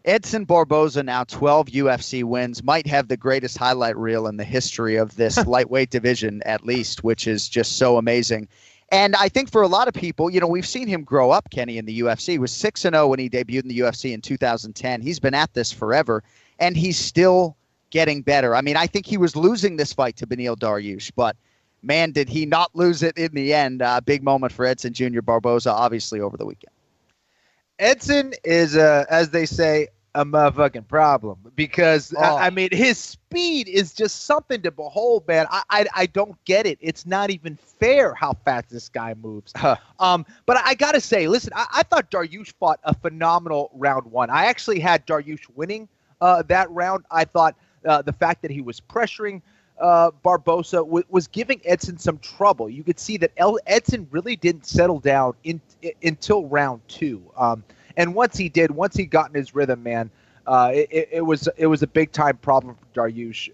Edson Barbosa, now 12 UFC wins, might have the greatest highlight reel in the history of this lightweight division, at least, which is just so amazing. And I think for a lot of people, we've seen him grow up, Kenny, in the UFC. He was 6-0 when he debuted in the UFC in 2010. He's been at this forever, and he's still getting better. I mean, I think he was losing this fight to Beneil Dariush, but man, did he not lose it in the end. Big moment for Edson Jr. Barbosa, obviously, over the weekend. Edson is, as they say, a motherfucking problem because, I mean, his speed is just something to behold, man. I don't get it. It's not even fair how fast this guy moves. But I got to say, listen, I thought Dariush fought a phenomenal round one. I actually had Dariush winning that round. I thought the fact that he was pressuring Barbosa was giving Edson some trouble. You could see that Edson really didn't settle down until round two. And once he got in his rhythm, man, it was a big time problem for Dariush.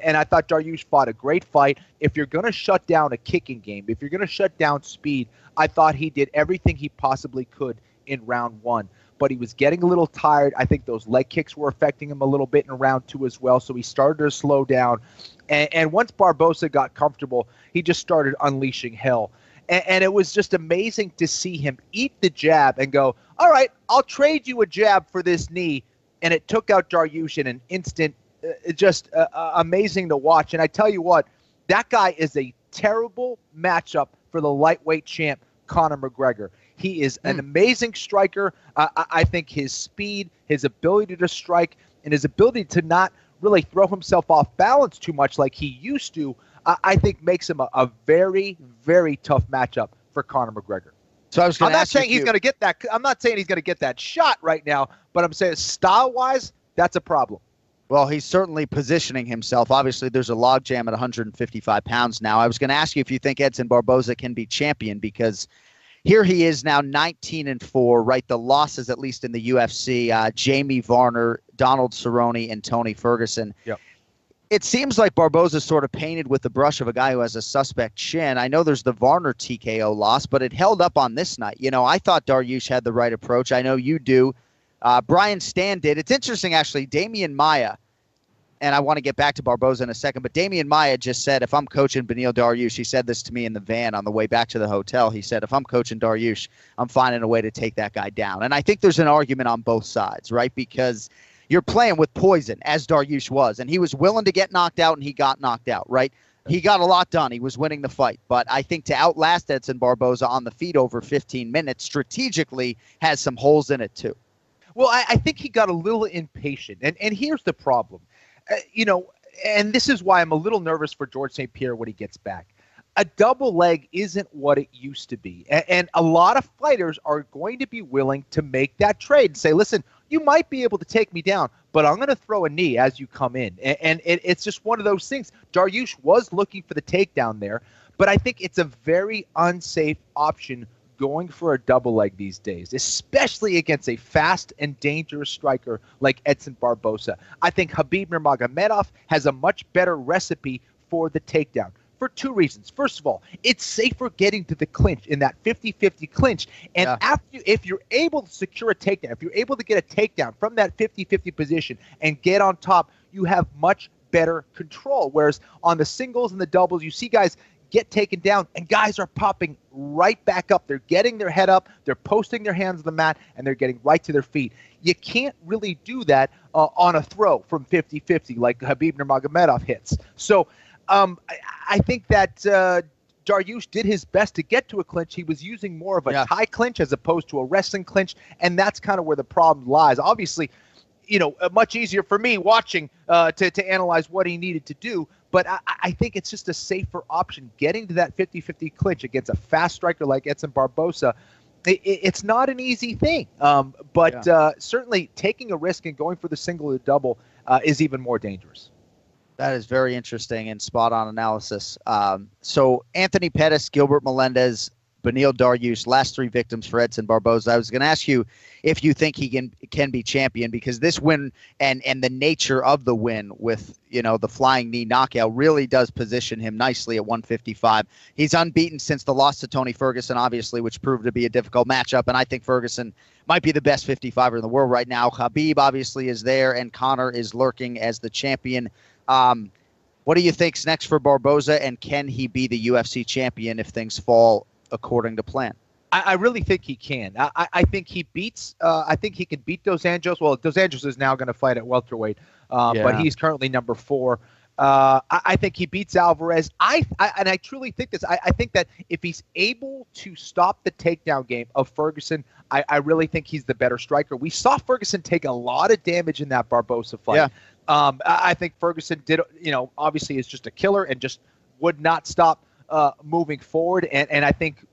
And I thought Dariush fought a great fight. If you're going to shut down a kicking game, if you're going to shut down speed, I thought he did everything he possibly could in round one. But he was getting a little tired. I think those leg kicks were affecting him a little bit in round two as well. So he started to slow down. And once Barbosa got comfortable, he just started unleashing hell. And it was just amazing to see him eat the jab and go, all right, I'll trade you a jab for this knee. And it took out Dariush in an instant. Just amazing to watch. And I tell you what, that guy is a terrible matchup for the lightweight champ, Conor McGregor. He is an amazing striker. I think his speed, his ability to strike, and his ability to not really throw himself off balance too much like he used to, I think makes him a very, very tough matchup for Conor McGregor. So I'm not saying he's going to get that. I'm not saying he's going to get that shot right now, but I'm saying style-wise, that's a problem. Well, he's certainly positioning himself. Obviously, there's a logjam at 155 pounds now. I was going to ask you if you think Edson Barbosa can be champion because here he is now 19-4, right? The losses, at least in the UFC, Jamie Varner, Donald Cerrone, and Tony Ferguson. Yep. It seems like Barbosa's sort of painted with the brush of a guy who has a suspect chin. I know there's the Varner TKO loss, but it held up on this night. I thought Dariush had the right approach. I know you do. Brian Stan did. It's interesting, actually. Damian Maia, and I want to get back to Barbosa in a second, but Damian Maia just said, if I'm coaching Beneil Dariush, he said this to me in the van on the way back to the hotel. He said, if I'm coaching Dariush, I'm finding a way to take that guy down. And I think there's an argument on both sides, right? Because you're playing with poison, as Dariush was, and he was willing to get knocked out, and he got knocked out, right? He got a lot done. He was winning the fight. But I think to outlast Edson Barbosa on the feet over 15 minutes strategically has some holes in it, too. Well, I think he got a little impatient. And here's the problem. And this is why I'm a little nervous for George St. Pierre when he gets back. A double leg isn't what it used to be. And a lot of fighters are going to be willing to make that trade and say, listen, you might be able to take me down, but I'm going to throw a knee as you come in. And it's just one of those things. Dariush was looking for the takedown there, but I think it's a very unsafe option going for a double leg these days, especially against a fast and dangerous striker like Edson Barbosa. I think Khabib Nurmagomedov has a much better recipe for the takedown for two reasons. First of all, it's safer getting to the clinch in that 50-50 clinch. And if you're able to secure a takedown, if you're able to get a takedown from that 50-50 position and get on top, you have much better control. Whereas on the singles and the doubles, you see guys get taken down and guys are popping right back up. They're getting their head up, they're posting their hands on the mat, and they're getting right to their feet. You can't really do that on a throw from 50-50 like Khabib Nurmagomedov hits. So I think that Dariush did his best to get to a clinch. He was using more of a tie clinch as opposed to a wrestling clinch, and that's kind of where the problem lies. Obviously, much easier for me watching to analyze what he needed to do, but I think it's just a safer option. Getting to that 50-50 clinch against a fast striker like Edson Barbosa, it's not an easy thing, but certainly taking a risk and going for the single or double is even more dangerous. That is very interesting and spot-on analysis. So Anthony Pettis, Gilbert Melendez, Beneil Dariush, last 3 victims for Edson Barbosa. I was going to ask you if you think he can be champion, because this win and the nature of the win with, the flying knee knockout really does position him nicely at 155. He's unbeaten since the loss to Tony Ferguson, obviously, which proved to be a difficult matchup. And I think Ferguson might be the best 55er in the world right now. Khabib obviously is there, and Conor is lurking as the champion. What do you think's next for Barbosa, and can he be the UFC champion if things fall according to plan? I really think he can. I think he beats. I think he can beat Dos Anjos. Well, Dos Anjos is now going to fight at welterweight, but he's currently number 4. I think he beats Alvarez. And I truly think this. I think that if he's able to stop the takedown game of Ferguson, I really think he's the better striker. We saw Ferguson take a lot of damage in that Barbosa fight. Yeah. I think Ferguson did. Obviously is just a killer and just would not stop moving forward. And I think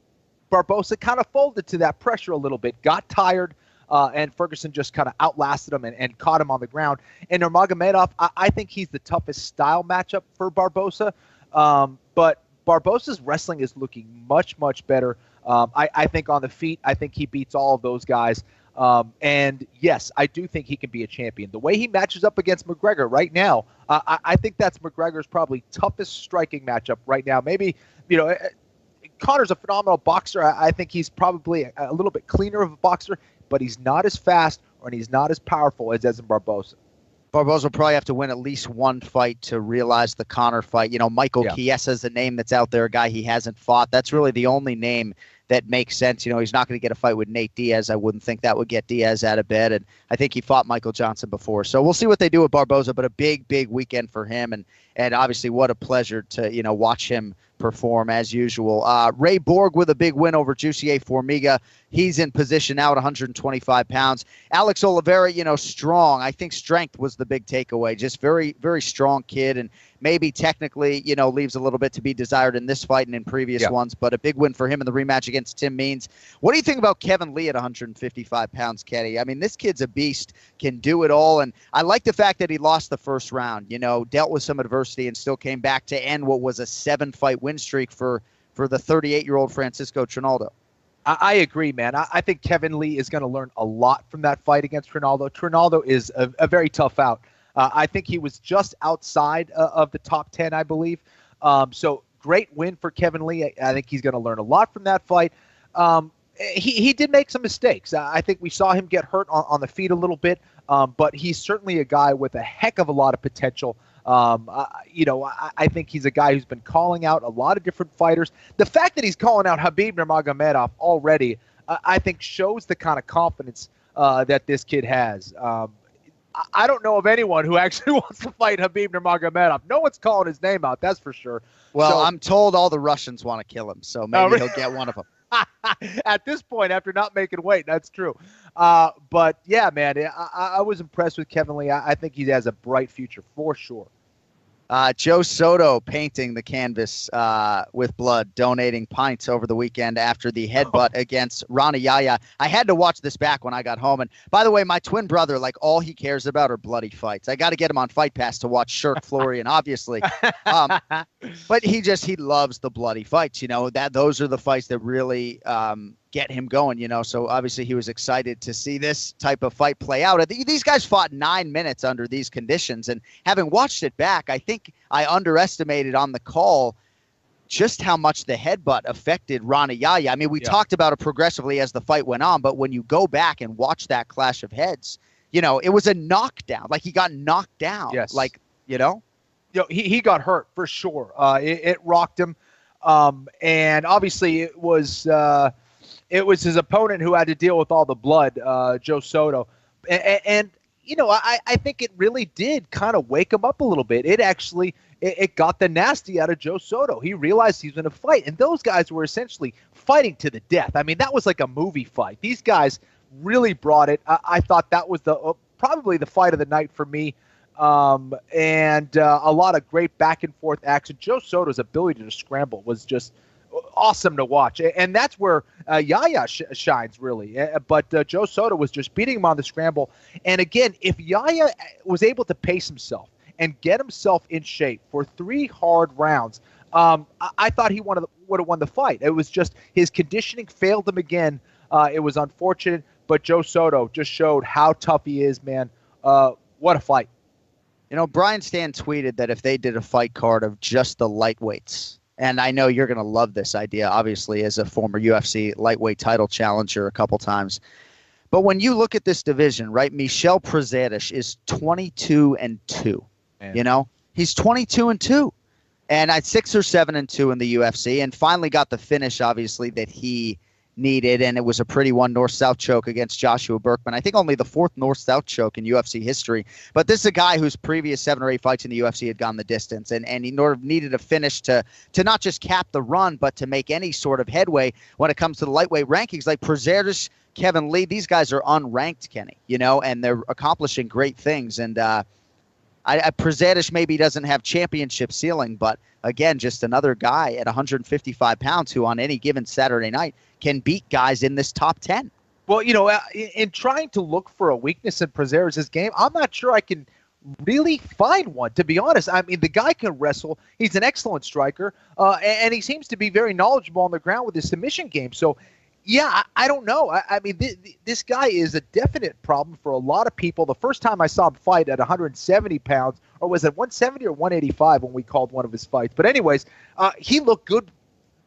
Barbosa kind of folded to that pressure a little bit, got tired, and Ferguson just kind of outlasted him and caught him on the ground. And Nurmagomedov, I think he's the toughest style matchup for Barbosa. But Barbosa's wrestling is looking much, much better. I think on the feet, I think he beats all of those guys. And yes, I do think he can be a champion. The way he matches up against McGregor right now, I think that's McGregor's probably toughest striking matchup right now. Maybe, Conor's a phenomenal boxer. I think he's probably a little bit cleaner of a boxer, but he's not as fast and he's not as powerful as Edson Barbosa. Barbosa will probably have to win at least one fight to realize the Conor fight. Michael Chiesa is a name that's out there, a guy he hasn't fought. That's really the only name that makes sense. He's not going to get a fight with Nate Diaz. I wouldn't think that would get Diaz out of bed. And I think he fought Michael Johnson before. So we'll see what they do with Barbosa, but a big, big weekend for him. And obviously what a pleasure to, watch him perform as usual. Ray Borg with a big win over Jussier Formiga. He's in position now at 125 pounds. Alex Oliveira, strong. I think strength was the big takeaway. Just very, very strong kid, and maybe technically, leaves a little bit to be desired in this fight and in previous ones, but a big win for him in the rematch against Tim Means. What do you think about Kevin Lee at 155 pounds, Kenny? I mean, this kid's a beast, can do it all, and I like the fact that he lost the first round, dealt with some adversity and still came back to end what was a 7-fight win streak for the 38-year-old Francisco Trinaldo. I agree, man. I think Kevin Lee is going to learn a lot from that fight against Trinaldo. Trinaldo is a very tough out. I think he was just outside of the top 10, I believe. So great win for Kevin Lee. I think he's going to learn a lot from that fight. He did make some mistakes. I think we saw him get hurt on the feet a little bit, but he's certainly a guy with a heck of a lot of potential. I think he's a guy who's been calling out a lot of different fighters. The fact that he's calling out Khabib Nurmagomedov already, I think shows the kind of confidence that this kid has. I don't know of anyone who actually wants to fight Khabib Nurmagomedov. No one's calling his name out, that's for sure. Well, I'm told all the Russians want to kill him, so maybe he'll get one of them. At this point, after not making weight, that's true. But yeah, man, I was impressed with Kevin Lee. I think he has a bright future for sure. Joe Soto painting the canvas with blood, donating pints over the weekend after the headbutt against Rani Yahya. I had to watch this back when I got home. And by the way, my twin brother, all he cares about are bloody fights. I got to get him on Fight Pass to watch Shirk Florian, obviously. But he loves the bloody fights. Those are the fights that really get him going, so obviously he was excited to see this type of fight play out. These guys fought 9 minutes under these conditions, and having watched it back, I think I underestimated on the call just how much the headbutt affected Rani Yahya. I mean, we talked about it progressively as the fight went on, but when you go back and watch that clash of heads, it was a knockdown. He got knocked down. Yes. He got hurt for sure. It rocked him. And obviously it was his opponent who had to deal with all the blood, Joe Soto. And I think it really did kind of wake him up a little bit. It got the nasty out of Joe Soto. He realized he was in a fight, and those guys were essentially fighting to the death. I mean, that was like a movie fight. These guys really brought it. I thought that was probably the fight of the night for me. And a lot of great back and forth action. Joe Soto's ability to scramble was just awesome to watch, and that's where Yahya shines really. But Joe Soto was just beating him on the scramble. And again, if Yahya was able to pace himself and get himself in shape for 3 hard rounds, I thought he would have won the fight. It was just his conditioning failed him again. It was unfortunate, but Joe Soto just showed how tough he is, man. What a fight. Brian Stan tweeted that if they did a fight card of just the lightweights, and I know you're going to love this idea, obviously, as a former UFC lightweight title challenger a couple times. But when you look at this division, right, Michel Prazeres is 22-2. Man. He's 22-2. And at 6 or 7-2 in the UFC, and finally got the finish, obviously, that he needed, and it was a pretty one north-south choke against Joshua Berkman. I think only the 4th north-south choke in UFC history. But this is a guy whose previous 7 or 8 fights in the UFC had gone the distance, and he needed a finish to not just cap the run, but to make any sort of headway when it comes to the lightweight rankings. Like Prazeres, Kevin Lee, these guys are unranked, Kenny, and they're accomplishing great things. And Prazeres maybe doesn't have championship ceiling, but again, just another guy at 155 pounds who on any given Saturday night can beat guys in this top 10. Well, in trying to look for a weakness in Prazeres' game, I'm not sure I can really find one, to be honest. I mean, the guy can wrestle. He's an excellent striker, and he seems to be very knowledgeable on the ground with his submission game. So, yeah, I don't know. I mean, this guy is a definite problem for a lot of people. The first time I saw him fight at 170 pounds, or was it 170 or 185 when we called one of his fights? But anyways, he looked good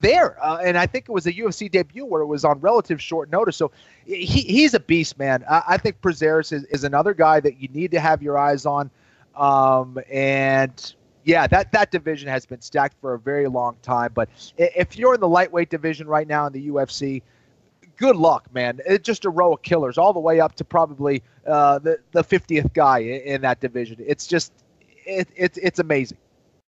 there. And I think it was a UFC debut where it was on relative short notice. So he's a beast, man. I think Prazeres is another guy that you need to have your eyes on. And yeah, that division has been stacked for a very long time. But if you're in the lightweight division right now in the UFC, good luck, man. It's just a row of killers all the way up to probably the 50th guy in that division. It's just it's amazing.